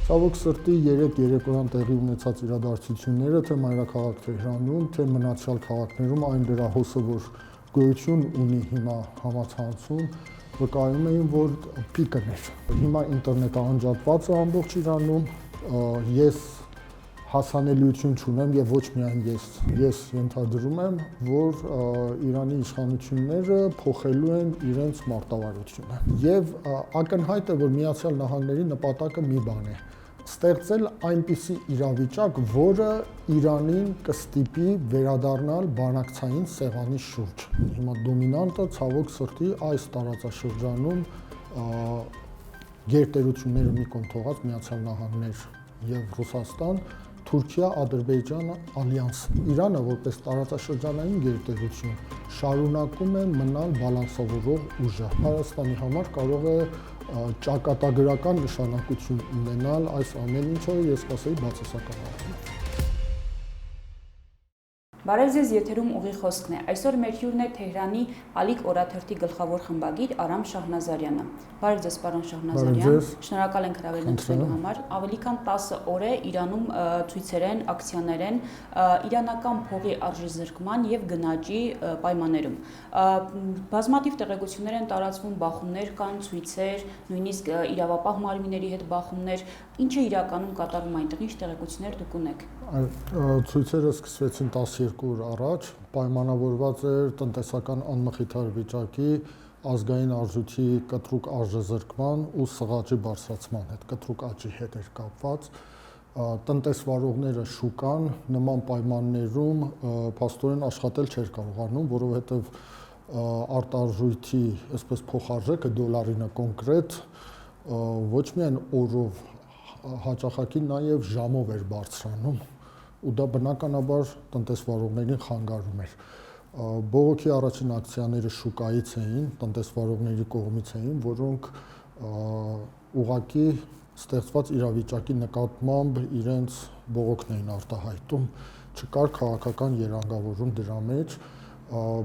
Ցավոք սրտի երեկոյան տեղի ունեցած իրադարձությունները թե մայրաքաղաք Թեհրանում, թե մնացյալ քաղաքներում այն դրա հոսը, որ գոյություն ունի հիմա համացանցում, վկայում էին, որ պիկն էր։ Հիմա ինտերնետը անջատված է ամբողջ Իրանում, ես հասանելիություն չունեմ եւ ոչ միայն ես ենթադրում եմ, որ Իրանի իշխանությունները փոխելու են իրենց մարտավարությունը։ Եվ ակնհայտ է, որ Միացյալ Նահանգների նպատակը մի բան է՝ ստեղծել այնպիսի իրավիճակ, որը Իրանին կստիպի վերադառնալ բանակցային սեղանի շուրջ։ Հիմա դոմինանտը ցավոք սրտի այս տարածաշրջանում գերտերությունները մի կողմ թողած Միացյալ Նահանգներ եւ Ռուսաստան, Թուրքիա, Ադրբեջան ալյանսը։ Իրանը որպես տարածաշրջանային գերտերություն շարունակում է մնալ բալանսավորող ուժը։ Հայաստանի համար կարող է ճակատագրական նշանակություն ունենալ այս ամեն ինչը, ես կասեի բացասական։ Բարև ձեզ, եթերում ուղի խոսքն է։ Այսօր մեր հյուրն է Թեհրանի Ալիք օրաթերթի գլխավոր խմբագիր Արամ Շահնազարյանը։ Բարև ձեզ, պարոն Շահնազարյան։ Շնորհակալ ենք հրավերն ընդունելու համար։ Ավելի քան 10 օր է Իրանում ցույցեր են, ակցիաներ են իրանական փողի արժեզրկման եւ գնաճի պայմաններում։ Բազմաթիվ տեղեկություններ են տարածվում, բախումներ կան, ցույցեր, նույնիսկ իրավապահ մարմինների հետ բախումներ։ Ինչ է իրականում կատարվում այնտեղ, ինչ տեղեկություններ դուք ունեք։ Ցույցերը սկսվեցին 12 օր առաջ, պայմանավորված էր տնտեսական անմխիթար վիճակի, ազգային արժույթի կտրուկ արժեզրկման ու սղաճի բարձրացման հետ, կտրուկ աճի հետ էր կապված։ Տնտեսվարողները շուկան նման պայմաններում փաստորեն աշխատել չէր կարողանում, որովհետև արտարժույթի, այսպես փոխարժեքը դոլարինը կոնկրետ ոչ միայն օրով, հաճախակի նաև ժամով էր բարձրանում, ու դա բնականաբար տնտեսվարողներին խանգարում էր։ Բողոքի առաջին ակցիաները շուկայից էին, տնտեսվարողների կողմից էին, որոնք ուղղակի ստեղծված իրավիճակի նկատմամբ իրենց բողոքն էին արտահայտում, չկար քաղաքական երանգավորում դրա մեջ,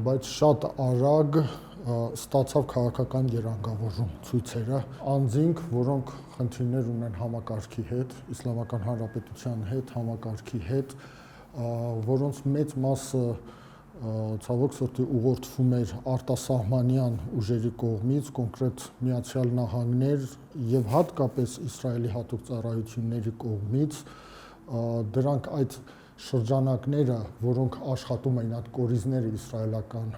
բայց շատ արագ ստացավ քաղաքական երանգավորում ցույցերը, անձինք, որոնք խնդիրներ ունեն համակարգի հետ, Իսլամական Հանրապետության հետ, համակարգի հետ, որոնց մեծ մասը ցավոք սրտի ուղղորդվում էր արտասահմանյան ուժերի կողմից, կոնկրետ Միացյալ Նահանգներ եւ հատկապես Իսրայելի հատուկ ծառայությունների կողմից, դրանք այդ շրջանակները, որոնք աշխատում էին այդ կորիզները իսրայելական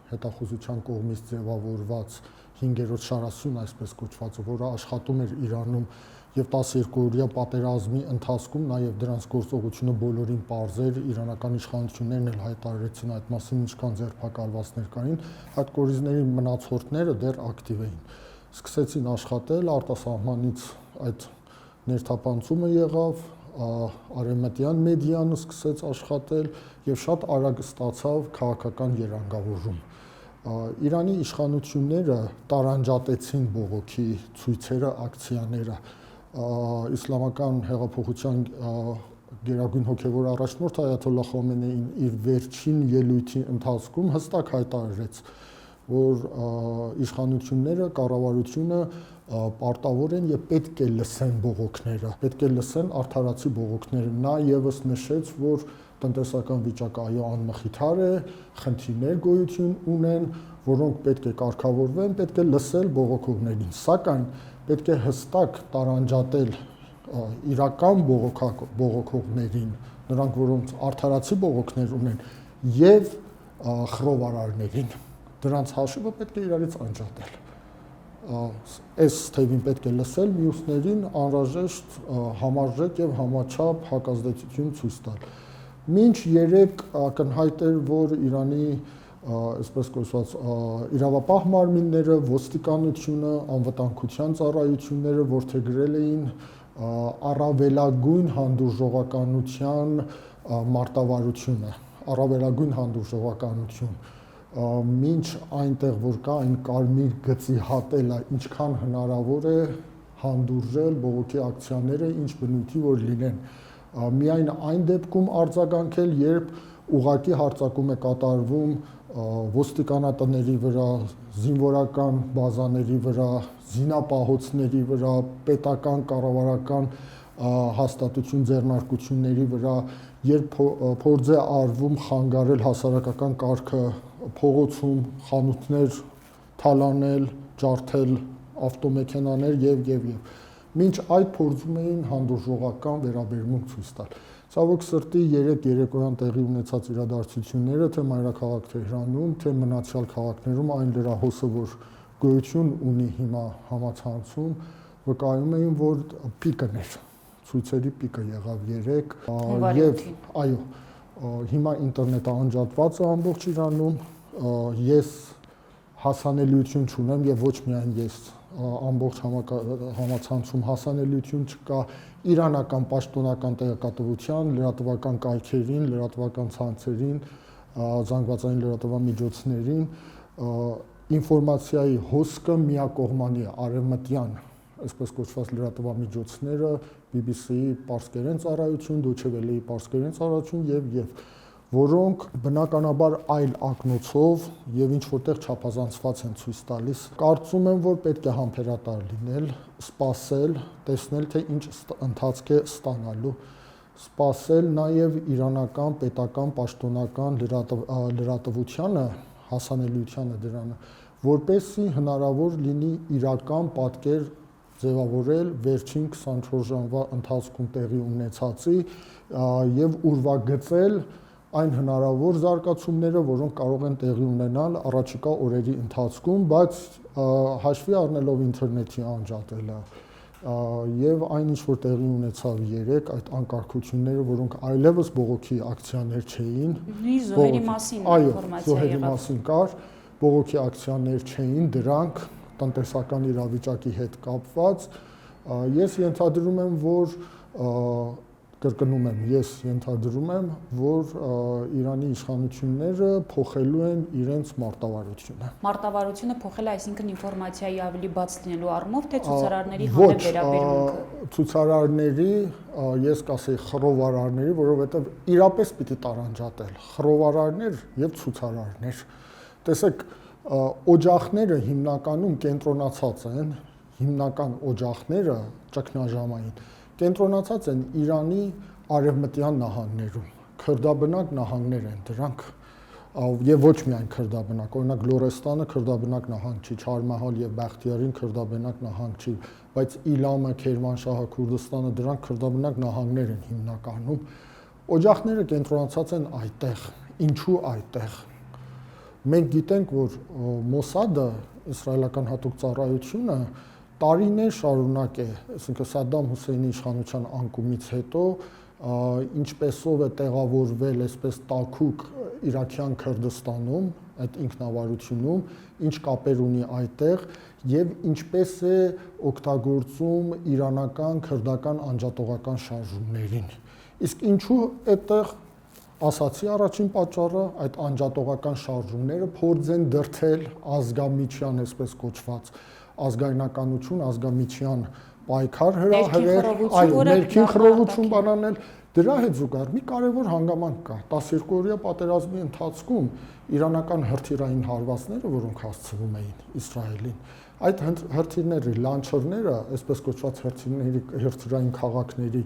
հետախուզության կողմից ձևավորված 5-րդ շարասյուն այսպես կոչվածը, որը աշխատում էր Իրանում եւ 12-օրյա պատերազմի ընթացքում նաեւ դրանց գործողությունը բոլորին պարզ էր, իրանական իշխանություններն էլ հայտարարեցին այդ մասին, ինչքան ձերբակալվածներ կային, այդ կորիզների մնացորդները դեռ ակտիվ էին։ Սկսեցին աշխատել, արտասահմանից այդ ներթափանցումը եղավ, արևմտյան մեդիան սկսեց աշխատել եւ շատ արագ ստացավ քաղաքական երանգավորում։ Իրանի իշխանությունները տարանջատեցին բողոքի ցույցերը, ակցիաները։ Իսլամական հեղափոխության գերագույն հոգևոր առաջնորդ Այաթոլլահ Խոմեյնին իր վերջին ելույթի ընթացքում հստակ հայտարարեց, որ իշխանությունները, կառավարությունը պարտավոր են եւ պետք է լսեն բողոքները, պետք է լսեն արդարացի բողոքները։ Նա եւս նշեց, որ տնտեսական վիճակը այո անմխիթար է, խնդիրներ գոյություն ունեն, որոնք պետք է կարգավորվեն, պետք է լսել բողոքողներին, սակայն պետք է հստակ տարանջատել իրական բողոքողներին, նրանք, որոնց արդարացի բողոքներ ունեն, եւ խռովարարներին, դրանց հաշիվը պետք է իրարից անջատել։ Այս թևին պետք է լսել, մյուսներին անհրաժեշտ համարժեք եւ համաչափ հակազդեցություն ցույց տալ։ Մինչ երեկ ակնհայտ էր, որ Իրանի այսպես կոչված իրավապահ մարմինները, ոստիկանությունը, անվտանգության ծառայությունները որդեգրել էին առավելագույն հանդուրժողականության մարտավարությունը, առավելագույն հանդուրժողականություն, մինչ այնտեղ որ կա այն կարմիր գծի հատելը, ինչքան հնարավոր է հանդուրժել բողոքի ակցիաները, ինչ բնույթի որ լինեն, միայն այն դեպքում արձագանքել, երբ ուղղակի հարձակում է կատարվում ոստիկանատների վրա, զինվորական բազաների վրա, զինապահոցների վրա, պետական կառավարական հաստատություն ձեռնարկությունների վրա, երբ փորձ է արվում խանգարել հասարակական կարգը փողոցում, խանութներ թալանել, ջարդել ավտոմեքենաներ եւ մինչ այդ փորձում էին հանդուրժողական վերաբերմունք ցույց տալ։ Ցավոք սրտի երեկոյան տեղի ունեցած իրադարձությունները թե մայրաքաղաք Թեհրանում, թե մնացյալ քաղաքներում այն լրահոսը, որ գոյություն ունի հիմա համացանցում, վկայում էին, որ պիկն էր, ցույցերի պիկը եղավ երեկ եւ այո, հիմա ինտերնետը անջատված է ամբողջ Իրանում, ես հասանելիություն չունեմ եւ ոչ միայն ես ամբողջ համացանցում հասանելիություն չկա իրանական պաշտոնական տեղեկատվության, լրատվական կայքերին, լրատվական ցանցերին, զանգվածային լրատվամիջոցներին, ինֆորմացիայի հոսքը միակողմանի է, արևմտյան, այսպես կոչված լրատվամիջոցները, BBC-ի պարսկերեն ծառայություն, Deutsche Welle-ի պարսկերեն ծառայություն եւ որոնք բնականաբար այլ ակնոցով եւ ինչ որտեղ չափազանցված են ցույց տալիս։ Կարծում եմ, որ պետք է համբերատար լինել, սպասել, տեսնել թե ինչ ընթացք է ստանալու, սպասել նաեւ իրանական պետական պաշտոնական լրատվությանը, հասանելիությանը դրանը, որպեսզի հնարավոր լինի իրական պատկեր ձևավորել վերջին 24 ժամվա ընթացքում տեղի ունեցածի եւ ուրվագծել այն հնարավոր զարգացումները, որոնք կարող են տեղի ունենալ առաջիկա օրերի ընթացքում, բայց հաշվի առնելով ինտերնետի անջատելը եւ այն ինչ որ տեղի ունեցավ երեք, այդ անկարգությունները, որոնք այլևս բողոքի ակցիաներ չէին, զոհերի մասին ինֆորմացիա եղավ, մասին կար, բողոքի ակցիաներ չէին, դրանք տնտեսական իրավիճակի հետ կապված, ես ենթադրում եմ, որ կրկնում եմ, ես ենթադրում եմ, որ Իրանի իշխանությունները փոխելու են իրենց մարտավարությունը։ Մարտավարությունը փոխել է, այսինքն ինֆորմացիայի ավելի բաց լինելու առումով, թե ցուցարարների հանդեպ վերաբերմունքը։ Ցուցարարների, ես կասեի խռովարարների, որովհետև իրապես պիտի տարանջատել խռովարարներ եւ ցուցարարներ։ Տեսեք, օջախները հիմնականում կենտրոնացած են, հիմնական օջախները ճգնաժամային կենտրոնացած են Իրանի արևմտյան նահանգներում, քրդաբնակ նահանգներ են դրանք, եւ ոչ միայն քրդաբնակ, օրինակ Լորեստանը քրդաբնակ նահանգ չի, Չարմահալ եւ Բախտիարին քրդաբնակ նահանգ չի, բայց Իլամը, Քերմանշահը, Քուրդստանը դրանք քրդաբնակ նահանգներ են հիմնականում։ Օջախները կենտրոնացած են այդտեղ, ինչու այդտեղ։ Մենք գիտենք, որ Մոսադը, իսրայելական հատուկ ծառայությունը տարիներ շարունակ է, այսինքն Սադամ Հուսեյնի իշխանության անկումից հետո ինչպեսով է տեղավորվել այսպես տաքուկ Իրաքյան Քրդստանում, այդ ինքնավարությունում, ինչ կապեր ունի այդտեղ եւ ինչպես է օգտագործում իրանական քրդական անջատողական շարժումներին։ Իսկ ինչու այդտեղ ասացի առաջին պատճառը, այդ անջատողական շարժումները փորձ են դրթել ազգամիջյան, այսպես կոչված ազգայնականություն, ազգամիջյան պայքար հրահրել, այո, ներքին խռովություն բանանել, դրա հետ զուգահեռ մի կարևոր հանգամանք կա։ 12-օրյա պատերազմի ընթացքում իրանական հրթիռային հարվածները, որոնք հասցվում էին Իսրայելին, այդ հրթիռների լանչերները, այսպես կոչված հրթիռային քաղաքների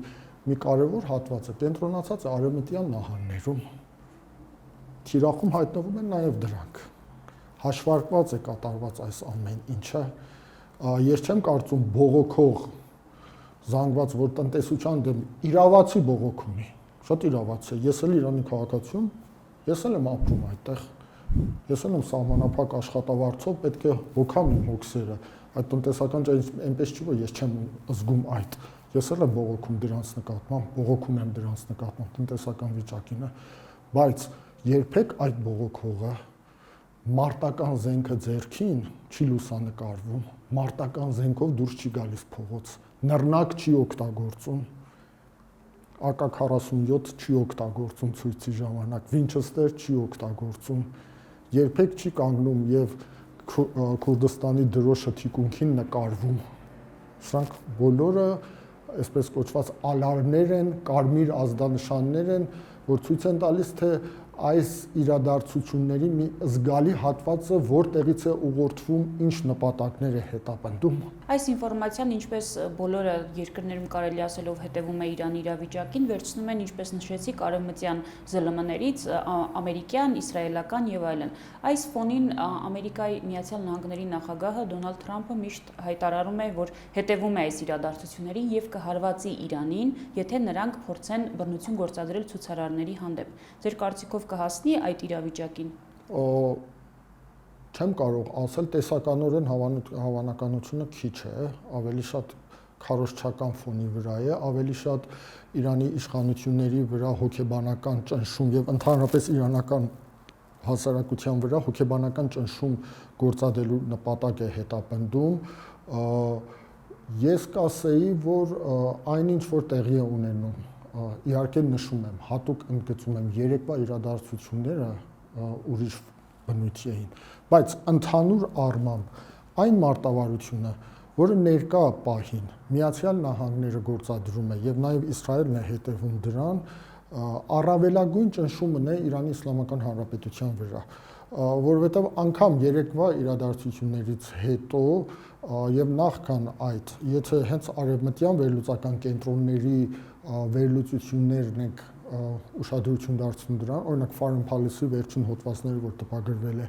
մի կարևոր հատվածը կենտրոնացած է արևմտյան նահանգներում։ Թիրախում հայտնվում են նաև դրանք։ Հաշվարկված է կատարված այս ամեն ինչը։ Ես չեմ կարծում բողոքող զանգված, որ տնտեսության դեմ իրավացի բողոք ունի, շատ իրավացի է, ես էլ Իրանի քաղաքացիում, ես էլ եմ ապրում այդտեղ, ես էլ եմ սահմանափակ աշխատավարձով, պետք է հոգամ իմ հոգսերը, այդ տնտեսական ճանաչում այնպես չի, որ ես չեմ զգում այդ, ես էլ եմ բողոքում դրանց նկատմամբ, բողոքում եմ դրանց նկատմամբ տնտեսական վիճակին, բայց երբեք այդ բողոքողը մարտական զենքը ձեռքին չի լուսանկարվում, մարտական զենքով դուրս չի գալիս փողոց, նռնակ չի օգտագործում, AK-47 չի օգտագործում ցույցի ժամանակ, Winchester չի օգտագործում, երբեք չի կանգնում եւ Քուրդստանի դրոշը թիկունքին նկարվում։ Սրանք բոլորը այսպես կոչված ալարմներ են, կարմիր ազդանշաններ են, որ ցույց են տալիս, թե այս իրադարձությունների մի զգալի հատվածը որտեղից է ուղղորդվում, ինչ նպատակներ է հետապնդում։ Այս ինֆորմացիան, ինչպես բոլորը երկրներում կարելի ասելով հետևում է Իրանի իրավիճակին, վերցնում են, ինչպես նշեցիք, արևմտյան ԶԼՄ-ներից, ամերիկյան, իսրայելական եւ այլն։ Այս ֆոնին Ամերիկայի Միացյալ Նահանգների նախագահը Դոնալդ Թրամփը միշտ հայտարարում է, որ հետևում է այս իրադարձություններին եւ կհարվածի Իրանին, եթե նրանք փորձեն բռնություն գործադրել ցուցարարների հանդեպ։ Ձեր կարծիքով կհասնի այդ իրավիճակին։ Չեմ կարող ասել, տեսականորեն հավանականությունը քիչ է, ավելի շատ քարոզչական ֆոնի վրա է, ավելի շատ Իրանի իշխանությունների վրա հոգեբանական ճնշում եւ ընդհանրապես իրանական հասարակության վրա հոգեբանական ճնշում գործադրելու նպատակ է հետապնդում։ Ես կասեի, որ այնինչ որ տեղի է ունենում, իհարկե նշում եմ, հատուկ ընդգծում եմ, երեկվա իրադարձությունները ուրիշ բնույթ էին, բայց ընդհանուր առմամբ այն մարտավարությունը, որը ներկա պահին Միացյալ Նահանգները գործադրում է եւ նաեւ Իսրայելն է հետևում դրան, առավելագույն ճնշումն է Իրանի Իսլամական Հանրապետության վրա, որովհետեւ անգամ երեկվա իրադարձություններից հետո եւ նախքան այդ, եթե հենց արևմտյան վերլուծական կենտրոնների վերլուծություններն եք ուշադրություն դարձնում դրան, օրինակ Foreign Policy վերջին հոդվածները, որ տպագրվել է,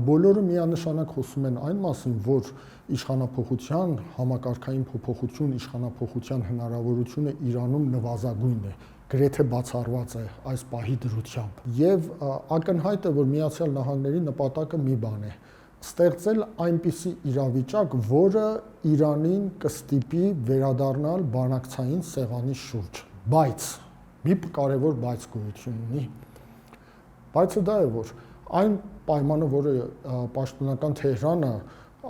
բոլորը միանշանակ խոսում են այն մասին, որ իշխանափոխության, համակարգային փոփոխություն, իշխանափոխության հնարավորությունը Իրանում նվազագույն է, գրեթե բացառված է այս պահի դրությամբ։ Եվ ակնհայտ է, որ Միացյալ Նահանգների նպատակը մի բան է՝ ստեղծել այնպիսի իրավիճակ, որը Իրանին կստիպի վերադառնալ բանակցային սեղանի շուրջ։ Բայց մի կարևոր բայց գոյություն ունի։ Բայցը դա է, որ այն պայմանը, որը պաշտոնական Թեհրանը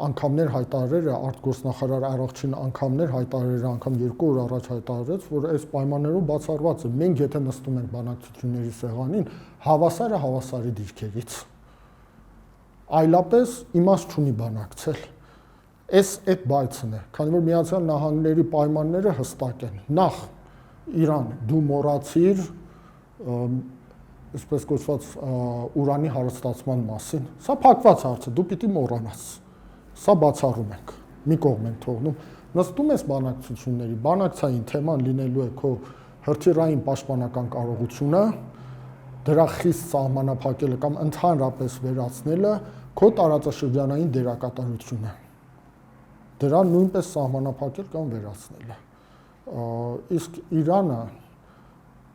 անգամներ հայտարարել է, արտգործնախարար Արաղչին անգամներ հայտարարել է, անգամ 2 օր առաջ հայտարարեց, որ այս պայմաններով բացառված է։ Մենք եթե նստում ենք բանակցությունների սեղանին, հավասարը հավասարի դիրքերից։ Այլապես իմաստ չունի բանակցել։ Այդ բայցն է, քանի որ Միացյալ Նահանգների պայմանները հստակ են։ Նախ Իրան, դու մոռացիր, այսպես կոչված ուրանի հարստացման մասին։ Սա փակված հարց է, դու պիտի մոռանաս։ Սա բացառում ենք, մի կողմ ենք թողնում։ Նստում ես բանակցությունների, բանակցային թեման լինելու է քո հրթիռային պաշտպանական կարողությունը, դրա խիստ սահմանափակելը կամ ընդհանրապես վերացնելը, քո տարածաշրջանային դերակատարությունը։ Դրա նույնպես սահմանափակել կամ վերացնելը։ Իսկ Իրանը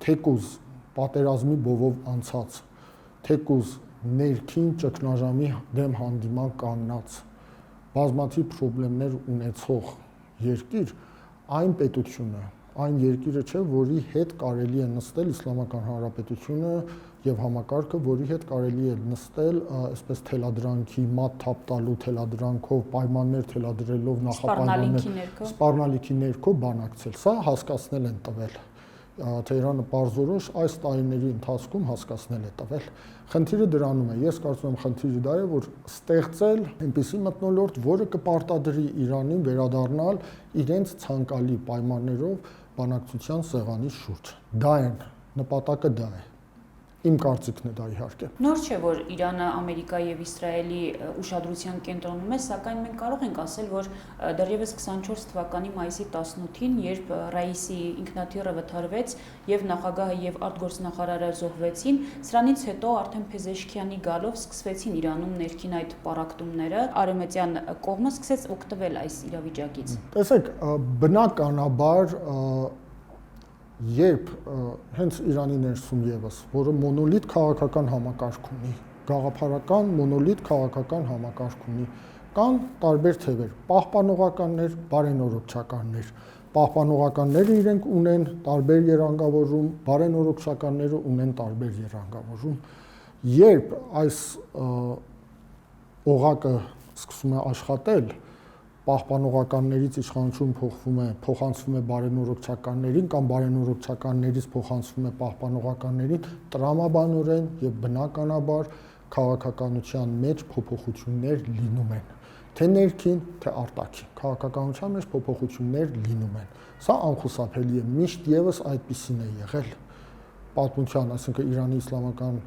թեկուզ պատերազմի բովով անցած, թեկուզ ներքին ճգնաժամի դեմ հանդիման կանգնած, բազմաթիվ խնդիրներ ունեցող երկիր, այն պետությունը, այն երկիրը չէ, որի հետ կարելի է նստել Իսլամական Հանրապետությունը եւ համակարգը, որի հետ կարելի է նստել, այսպես թելադրանքի մատ թափ տալու թելադրանքով, պայմաններ թելադրելով նախապայմաններ, սպառնալիքի ներքո բանակցել։ Սա հասկացնել են տվել։ Թեհրանը պարզորոշ այս տարիների ընթացքում հասկացնել է տվել։ Խնդիրը դրանում է, ես կարծում եմ խնդիրը դա է, որ ստեղծել այնպիսի մթնոլորտ, որը կպարտադրի Իրանին վերադառնալ իրենց ցանկալի պայմաններով բանակցության սեղանի շուրջ։ Դա է նպատակը, դա է։ Իմ կարծիքն է դա իհարկե։ Նոր չէ, որ Իրանը Ամերիկայի եւ Իսրայելի ուշադրության կենտրոնում է, սակայն մենք կարող ենք ասել, որ դեռևս 24 թվականի մայիսի 18-ին, երբ Ռաիսի ինքնաթիռը վթարվեց եւ նախագահը եւ արտգործնախարարը զոհվեցին, սրանից հետո արդեն Փեզեշքյանի գալով սկսվեցին Իրանում ներքին այդ պառակտումները, արևմտյան կողմը սկսեց օգտվել այս իրավիճակից։ Տեսեք, բնականաբար երբ հենց Իրանի ներսում եւս, որը մոնոլիտ քաղաքական համակարգ ունի, գաղափարական մոնոլիտ քաղաքական համակարգ ունի, կան տարբեր թևեր, պահպանողականներ, բարենորոգչականներ։ Պահպանողականները իրենք ունեն տարբեր երանգավորում, բարենորոգչականները ունեն տարբեր երանգավորում։ Երբ այս օղակը սկսում է աշխատել, պահպանողականներից իշխանություն փոխանցվում է բարենորոգչականներին կամ բարենորոգչականներից փոխանցվում է պահպանողականներին, տրամաբանորեն եւ բնականաբար քաղաքականության մեջ փոփոխություններ լինում են, թե ներքին, թե արտաքին։ Քաղաքականության մեջ փոփոխություններ լինում են։ Սա անխուսափելի է, միշտ եւս այդպիսին է եղել։ պատմության, այսինքն Իրանի Իսլամական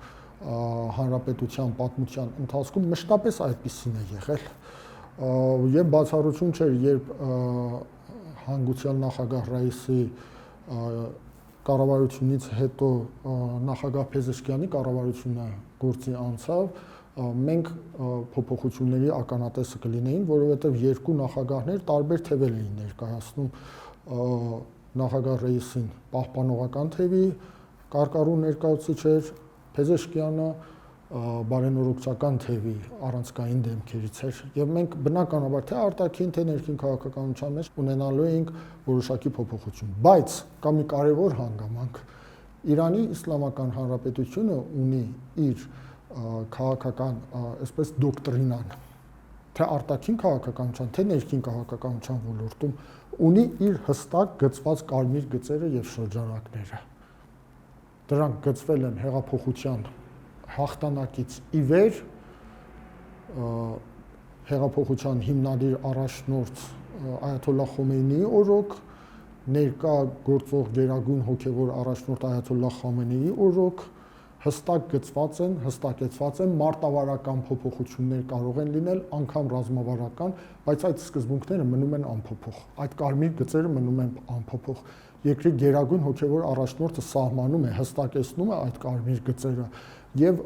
Հանրապետության պատմության ընթացքում մշտապես այդպիսին է եղել։ Եվ բացառություն չէր, երբ հանգուցյալ նախագահ Ռայիսի կառավարությունից հետո նախագահ Փեզեշքյանի կառավարությունը գործի անցավ, մենք փոփոխությունների ականատեսը կլինեին, որովհետև երկու նախագահներ տարբեր թևեր էին ներկայացնում նախագահ Ռայիսին պահպանողական թևի կարկառու ներկայացուցիչ էր, Փեզեշքյանը բարենորոգչական թևի առանցքային դեմքերից էր, եւ մենք բնականաբար թե արտաքին թե ներքին քաղաքականության մեջ ունենալու ենք որոշակի փոփոխություն, բայց կա մի կարևոր հանգամանք. Իրանի Իսլամական Հանրապետությունը ունի իր քաղաքական, այսպես դոկտրինան, թե արտաքին քաղաքականության, թե ներքին քաղաքականության ոլորտում ունի իր հստակ գծված կարմիր գծերը եւ շրջանակները։ Դրանք գծվել են հեղափոխության հաղթանակից ի վեր, հեղափոխության հիմնադիր առաջնորդ Այաթոլլահ Խոմեյնիի օրոք, ներկա գործող գերագույն հոգևոր առաջնորդ Այաթոլլահ Խամենեիի օրոք հստակ հստակեցված են մարտավարական փոփոխություններ կարող են լինել, անգամ ռազմավարական, բայց այդ սկզբունքները մնում են անփոփոխ, այդ կարմիր գծերը մնում են անփոփոխ։ Երկրի գերագույն հոգևոր առաջնորդը սահմանում է, հստակեցնում է այդ կարմիր գծերը եւ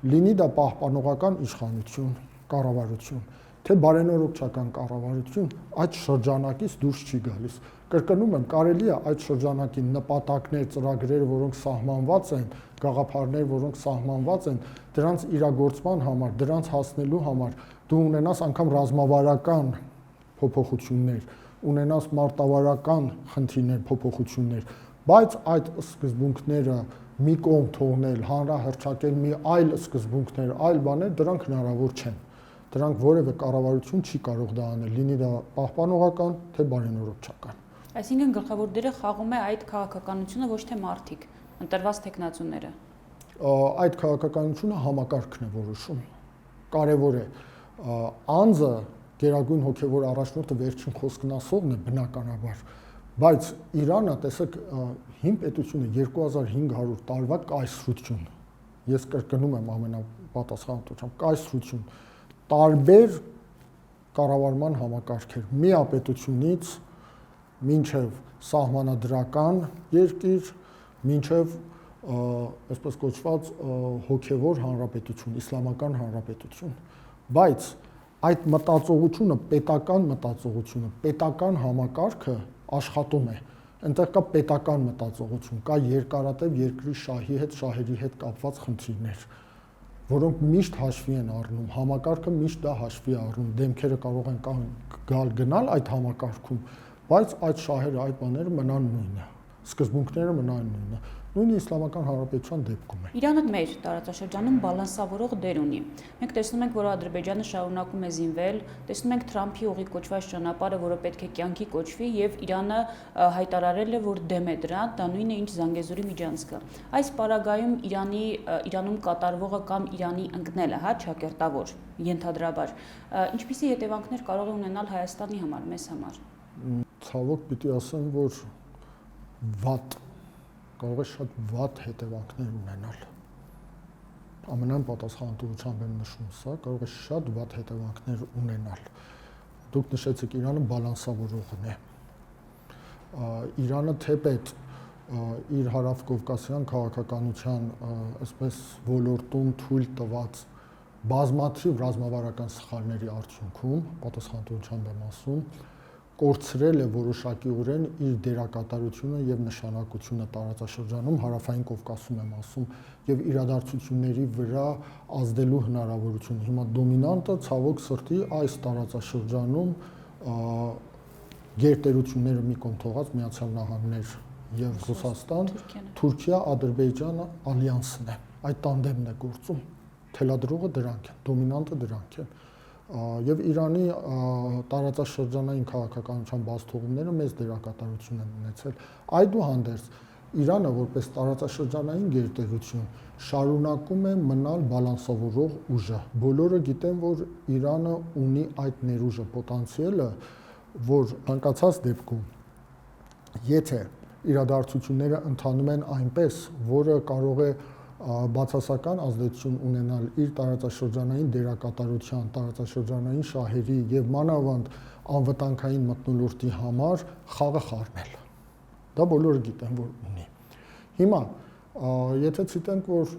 լինի դա պահպանողական իշխանություն, կառավարություն, թե բարենորոգչական կառավարություն, այդ շրջանակից դուրս չի գալիս։ Կրկնում եմ, կարելի է այդ շրջանակի նպատակներ, ծրագրերը, որոնք սահմանված են, գաղափարներ, որոնք սահմանված են, դրանց իրագործման համար, դրանց հասնելու համար դու ունենաս անգամ ռազմավարական փոփոխություններ, ունենաս մարտավարական խնդիրներ, փոփոխություններ, բայց այդ սկզբունքները մի կողմ թողնել, հանրահռչակել մի այլ սկզբունքներ, այլ բաներ, դրանք հնարավոր չեն։ Դրանք որևէ կառավարություն չի կարող դա անել, լինի դա պահպանողական, թե բարենորոգչական։ Այսինքն գլխավոր դերը խաղում է այդ քաղաքականությունը, ոչ թե մարդիկ, ընտրված տեխնացուները։ Այդ քաղաքականությունը համակարգն է որոշում։ Կարևոր է անձը, գերագույն հոգևոր առաջնորդը վերջին խոսքն ասողն է բնականաբար, բայց Իրանը, տեսեք, հին պետությունը 2500 տարվա կայսրություն, ես կրկնում եմ ամենապատասխանատվությամբ, կայսրություն, տարբեր կառավարման համակարգեր, միապետությունից մինչև սահմանադրական երկիր, մինչև այսպես կոչված հոգևոր հանրապետություն, իսլամական հանրապետություն, բայց այդ մտածողությունը, պետական համակարգը աշխատում է, այնտեղ կա պետական մտածողություն, կա երկարատև երկրի շահերի հետ կապված խնդիրներ, որոնք միշտ հաշվի են առնում, համակարգը միշտ դա հաշվի է առնում, դեմքերը կարող են գնալ այդ համակարգում, բայց այդ շահերը, այդ բաները մնան նույնը, սկզբունքները մնան նույնը, նույնը Իսլամական Հանրապետության դեպքում է։ Իրանը մեր տարածաշրջանում բալանսավորող դեր ունի։ Մենք տեսնում ենք, որ Ադրբեջանը շարունակում է զինվել, տեսնում ենք Թրամփի ուղիղ կոչված ճանապարհը, որը պետք է կյանքի կոչվի, եւ Իրանը հայտարարել է, որ դեմ է դրան, դա նույնը ինչ Զանգեզուրի միջանցքը։ Այս պարագայում Իրանում կատարվողը կամ Իրանի ընկնելը, ճակերտավոր, ենթադրաբար, ինչպիսի հետևանքներ կարող է ունենալ Հայաստանի համար, մեզ համար։ Ցավոք պիտի ասեմ, որ կարող է շատ վատ հետևանքներ ունենալ։ Ամենայն պատասխանատվությամբ եմ նշում սա, կարող է շատ վատ հետևանքներ ունենալ։ Դուք նշեցիք, Իրանը բալանսավորողն է։ Իրանը թեպետ իր հարավկովկասյան քաղաքականության, այսպես ոլորտում թույլ տված բազմաթիվ ռազմավարական սխալների արդյունքում, պատասխանատվությամբ եմ ասում, կորցրել է որոշակիորեն իր դերակատարությունը եւ նշանակությունը տարածաշրջանում, հարավային Կովկասում եմ ասում, եւ իրադարձությունների վրա ազդելու հնարավորությունը։ Հիմա դոմինանտը ցավոք սրտի այս տարածաշրջանում գերտերությունները մի կողմ թողած Միացյալ Նահանգներ եւ Ռուսաստան, Թուրքիա, Ադրբեջանը ալյանսն է։ Այդ տանդեմն է գործում։ Թելադրողը դրանք են, դոմինանտը դրանք են։ Եվ Իրանի տարածաշրջանային քաղաքականության բացթողումները մեծ դերակատարություն են ունեցել։ Այդուհանդերձ Իրանը որպես տարածաշրջանային գերտերություն շարունակում է մնալ բալանսավորող ուժը։ Բոլորը գիտեն, որ Իրանը ունի այդ ներուժը, պոտենցիալը, որ ցանկացած դեպքում, եթե իրադարձությունները ընթանում են այնպես, որը կարող է բացասական ազդեցություն ունենալ իր տարածաշրջանային դերակատարության, տարածաշրջանային շահերի եւ մանավանդ անվտանգային մթնոլորտի համար խաղը խառնել։ Դա բոլորը գիտեն, որ ունի։ Հիմա եթե ցիտենք, որ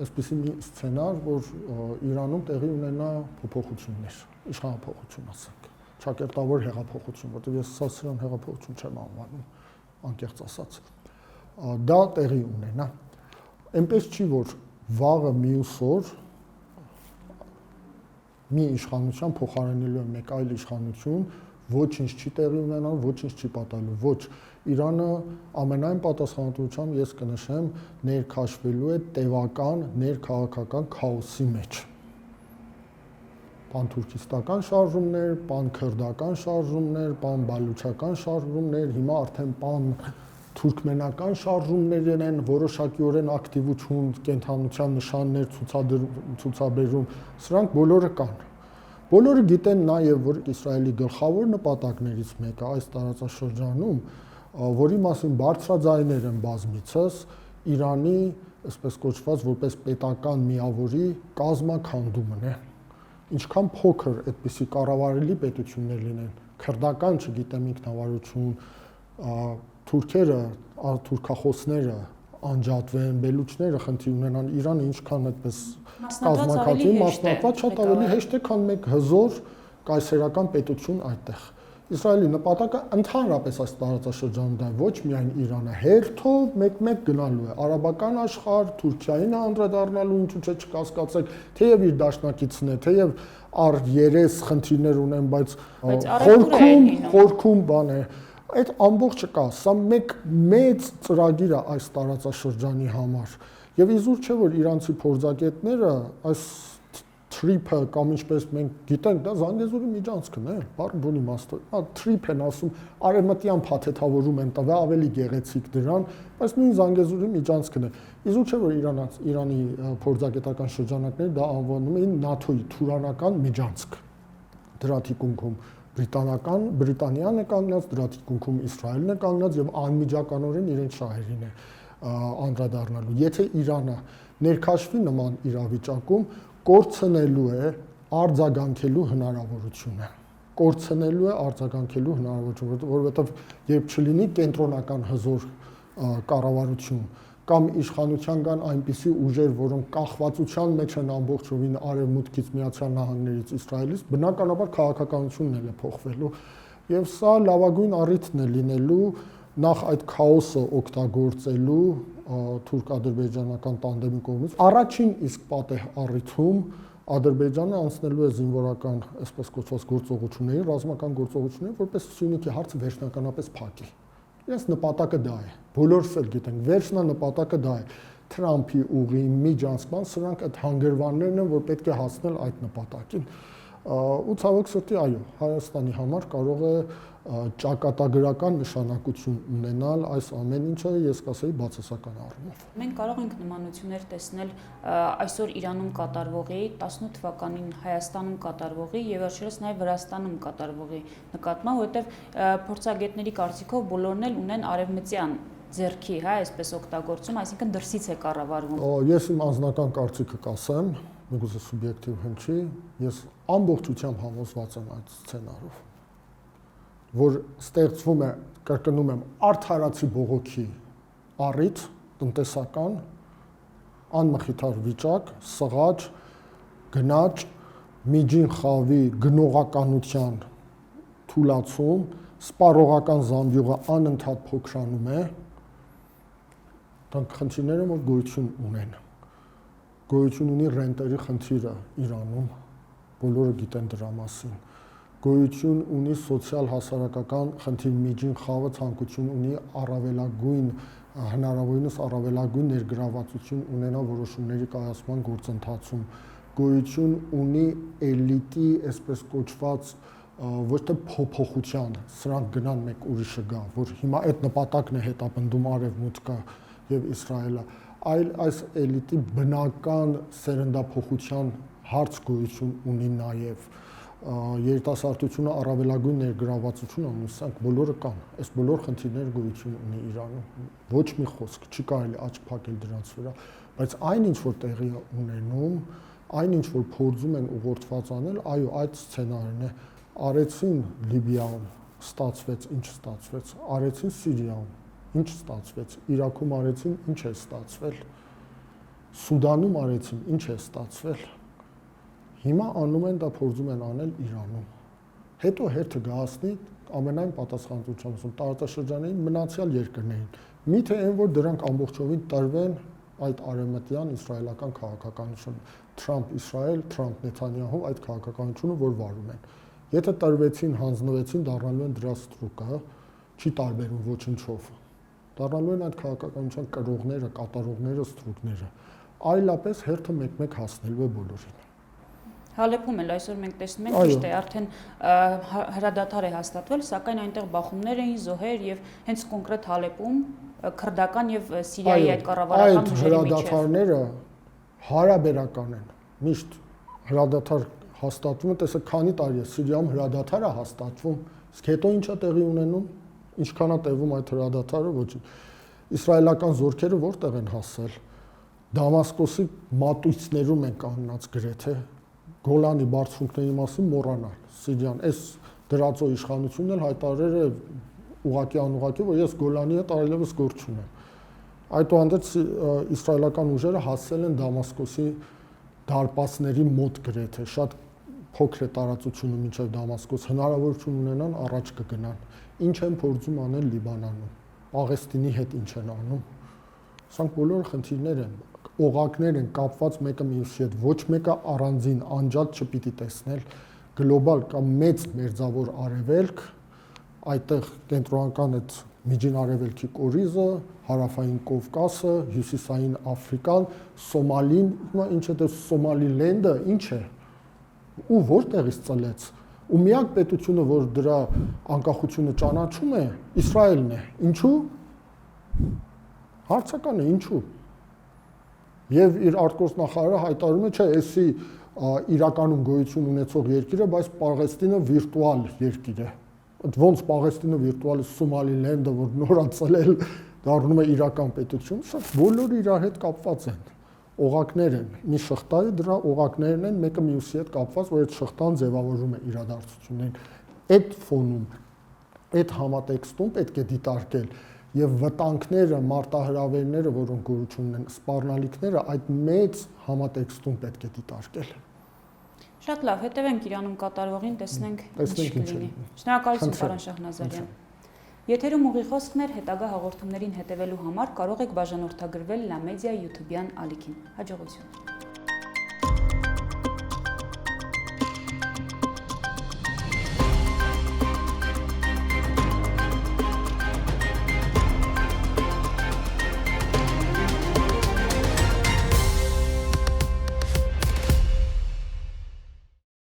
այսպիսի մի սցենար, որ Իրանում տեղի ունենա փոփոխություններ, իշխանափոխություն ասենք, ճակերտավոր հեղափոխություն, որտեղ ես սասրան հեղափոխություն չեմ անվանում, անկեղծ ասած, դա տեղի ունենա։ Այնպես չի, որ վաղը մյուս օր մի իշխանության փոխարինելու է մեկ այլ իշխանություն, ոչինչ չի տեղի ունենալ, ոչինչ չի պատահելու, ոչ, Իրանը ամենայն պատասխանատվությամբ ես կնշեմ ներքաշվելու է տևական ներքաղաքական քաոսի մեջ։ Պանթուրքիստական շարժումներ, պանքրդական շարժումներ, պանբալուչական շարժումներ, հիմա արդեն թուրքմենական շարժումներ են որոշակիորեն ակտիվություն, կենթանության նշաններ ցուցաբերում, սրանք բոլորը կան։ Բոլորը գիտեն նաև, որ Իսրայելի գլխավոր նպատակներից մեկը այս տարածաշրջանում, որի մասին բարձրաձայներ են բազմիցս, Իրանի, այսպես կոչված, որպես պետական միավորի կազմաքանդումն է։ Ինչքան փոքր այդպիսի կառավարելի պետություններ լինեն, քրդական, չգիտեմ, ինքնավարություն, թուրքերը, թուրքախոսները անջատվեն, բելուչները խնդիր ունենան, Իրանը ինչքան այդպես կազմակերպի, մասնատված շատ ավելի հեշտ է, քան մեկ հզոր կայսերական պետություն այդտեղ։ Իսրայելի նպատակը ընդհանրապես այս տարածաշրջանում դա ոչ միայն Իրանը, հերթով մեկ-մեկ գնալու է, արաբական աշխարհ, Թուրքիային անդրադառնալու, ինչու՞ չէ չկասկածեք, թեև իր դաշնակիցն է, թեև առ երես խնդիրներ ունեն, բայց խորքում բան է։ Այդ ամբողջը կա, սա մեկ մեծ ծրագիր է այս տարածաշրջանի համար։ Եվ իզուր չէ, որ իրանցի փորձագետները այս թրիփը կամ ինչպես մենք գիտենք, դա Զանգեզուրի միջանցքն է, բառը բուն իմաստով։ Թրիփ են ասում, արևմտյան փաթեթավորում են տվել ավելի գեղեցիկ դրան, բայց նույն Զանգեզուրի միջանցքն է։ Իզուր չէ, որ Իրանի փորձագետական շրջանակները դա անվանում էին ՆԱԹՕ-ի թուրանական միջանցք։ Դրա թիկունքում Բրիտանիան է կանգնած, դրա թիկունքում Իսրայելն է կանգնած եւ անմիջականորեն իրենց շահերին է անդրադառնալու։ Եթե Իրանը ներքաշվի նման իրավիճակում, կորցնելու է արձագանքելու հնարավորությունը, որովհետև երբ չլինի կենտրոնական հզոր կառավարություն կամ իշխանության կան այնպիսի ուժեր, որոնք կախվածության մեջ են ամբողջովին արևմուտքից, Միացյալ Նահանգներից, Իսրայելից, բնականաբար քաղաքականությունն էլ է փոխվելու եւ սա լավագույն առիթն է լինելու նախ այդ քաոսը օգտագործելու թուրք-ադրբեջանական տանդեմի կողմից առաջին իսկ պատեհ առիթում Ադրբեջանը անցնելու է զինվորական, այսպես կոչված գործողությունների, ռազմական գործողությունների, որպես Սյունիքի հարցը վերջնականապես փակի։ Իրենց նպատակը դա է։ Բոլորս էլ գիտենք, վերջնանպատակը դա է։ Թրամփի ուղի միջանցման, սրանք այդ հանգրվաններն են, որ պետք է հասնել այդ նպատակին։ Ու ցավոք սրտի, այո, Հայաստանի համար կարող է ճակատագրական նշանակություն ունենալ այս ամեն ինչը, ես կասեի, բացասական առումով։ Մենք կարող ենք նմանություններ տեսնել այսօր Իրանում կատարվողի, 18 թվականին Հայաստանում կատարվողի եւ վերջերս նաեւ Վրաստանում կատարվողի նկատմամբ, որովհետեւ փորձագետների կարծիքով բոլորն էլ ունեն արևմտյան ձեռքի, հա, այսպես օգտագործում, այսինքն դրսից է կառավարվում։ Ես իմ անձնական կարծիքը կասեմ, միգուցե սուբյեկտիվ հնչի, ես ամբողջությամբ համոզված եմ այդ սցենարով, որ ստեղծվում է, կրկնում եմ, արդարացի բողոքի առիթ, տնտեսական, անմխիթար վիճակ, սղաճ, գնաճ, միջին խավի գնողականության թուլացում, սպառողական զամբյուղը անընդհատ փոքրանում է, դրանք խնդիրները, որ գոյություն ունեն։ Գոյություն ունի ռենտերի խնդիրը Իրանում, բոլորը գիտեն դրա մասին։ Գոյություն ունի սոցիալ-հասարակական խնդիր, միջին խավը ցանկություն ունի առավելագույն, հնարավորինս առավելագույն ներգրավվածություն ունենա որոշումների կայացման գործընթացում։ Գոյություն ունի էլիտի, այսպես կոչված, ոչ թե փոփոխության, սրանք գնան մեկ ուրիշը գա, որ հիմա այդ նպատակն է հետապնդում Արևմուտքը եւ Իսրայելը, այլ այս էլիտի բնական սերնդափոխության հարց գոյություն ունի նաեւ, երիտասարդությունը առավելագույն ներգրավվածություն ունի, սրանք բոլորը կան։ Այս բոլոր խնդիրները գոյություն ունի Իրանում։ Ոչ մի խոսք չի կարելի աչք փակել դրանց վրա, բայց այնինչ որ տեղի ունենում, այնինչ որ փորձում են ուղղորդված անել, այո, այդ սցենարն է։ Արեցին Լիբիայում, ստացվեց, ինչ ստացվեց, արեցին Սիրիայում, ինչ ստացվեց, Իրաքում արեցին, ինչ է ստացվել, Սուդանում արեցին, ինչ է ստացվել։ Հիմա անում են դա փորձում են անել Իրանում։ Հետո հերթը գահացնի ամենայն պատասխանատվությամբ տարածաշրջանային մնացյալ երկրներին։ Միթե այն որ դրանք ամբողջովին տրվեն այդ արևմտյան իսրայելական քաղաքականությունը, Թրամփ-Իսրայել, Թրամփ-Նեթանյահու այդ քաղաքականությունը, որ վարում են։ Եթե տրվեցին, հանձնվեցին, դառնալու են դրա ստրուկը, չի տարբերում ոչնչով։ Դառնալու են այդ քաղաքականության կրողները, կատարողները, ստրուկները։ Այլապես հերթը մեկ-մեկ հասնելու է բոլորին։ Հալեպում էլ այսօր մենք տեսնում ենք, ճիշտ է, արդեն հրադադար է հաստատվել, սակայն այնտեղ բախումներ էին, զոհեր եւ հենց կոնկրետ Հալեպում քրդական եւ Սիրիայի այդ կառավարական ուժերի միջեւ։ Այդ հրադադարները հարաբերական են։ Միշտ հրադադար հաստատվում է, տեսեք, քանի տարի է Սիրիայում հրադադարը հաստատվում, իսկ հետո ինչ է տեղի ունենում, ինչքան է տևում այդ հրադադարը, ոչինչ։ Իսրայելական զորքերը որտեղ են հասել։ Դամասկոսի մատույցներում են կանգնած գրեթե, Գոլանի բարձունքների մասին մոռանալ, Սիրիան, այս դրածո իշխանությունն էլ հայտարարել է ուղղակի անուղղակի, որ ես Գոլանի հետ այլևս գործ չունեմ։ Այդուհանդերձ իսրայելական ուժերը հասել են Դամասկոսի դարպասների մոտ գրեթե, շատ փոքր է տարածությունը մինչև Դամասկոս, հնարավորություն ունենան առաջ կգնան։ Ինչ են փորձում անել Լիբանանում, Պաղեստինի հետ ինչ են անում։ Սրանք բոլորը խնդիրներ են, օղակներ են կապված մեկը մյուսի հետ, ոչ մեկը առանձին անջատ չպիտի տեսնել, գլոբալ կամ մեծ մերձավոր արևելք, այդտեղ կենտրոնական այդ Միջին Արևելքի կորիզը, Հարավային Կովկասը, Հյուսիսային Աֆրիկան, Սոմալին, ինչ է դա Սոմալիլենդը, ինչ է, ու որտեղից ծլեց, ու միակ պետությունը, որ դրա անկախությունը ճանաչում է, Իսրայելն է, ինչու՞։ Հարցական է, ինչու՞։ Եվ իր արտգործնախարարը հայտարարում է, չէ, էսի իրականում գոյություն ունեցող երկիր է, բայց Պաղեստինը վիրտուալ երկիր է։ Ոնց Պաղեստինը վիրտուալ է, Սոմալիլենդը, որ նորացել դառնում է իրական պետություն, սա բոլորը իրար հետ կապված են։ Օղակներ են, մի շղթայի դրա օղակներն են, մեկը մյուսի հետ կապված, որ այդ շղթան ձևավորում է իրադարձություններին։ Այդ ֆոնում, այդ համատեքստում պետք է դիտարկել եւ վտանգները, մարտահրավերները, որոնք գոյություն ունեն, սպառնալիքները այդ մեծ համատեքստում պետք է դիտարկել։ Շատ լավ, հետևենք Իրանում կատարվողին, տեսնենք ինչ կլինի։ Շնորհակալություն, պարոն Շահնազարյան։ Եթերում ուղի խոսքներ, հետագա հաղորդումներին հետևելու համար կարող եք բաժանորդագրվել Լամեդիա YouTube-յան ալիքին։ Հաջողություն։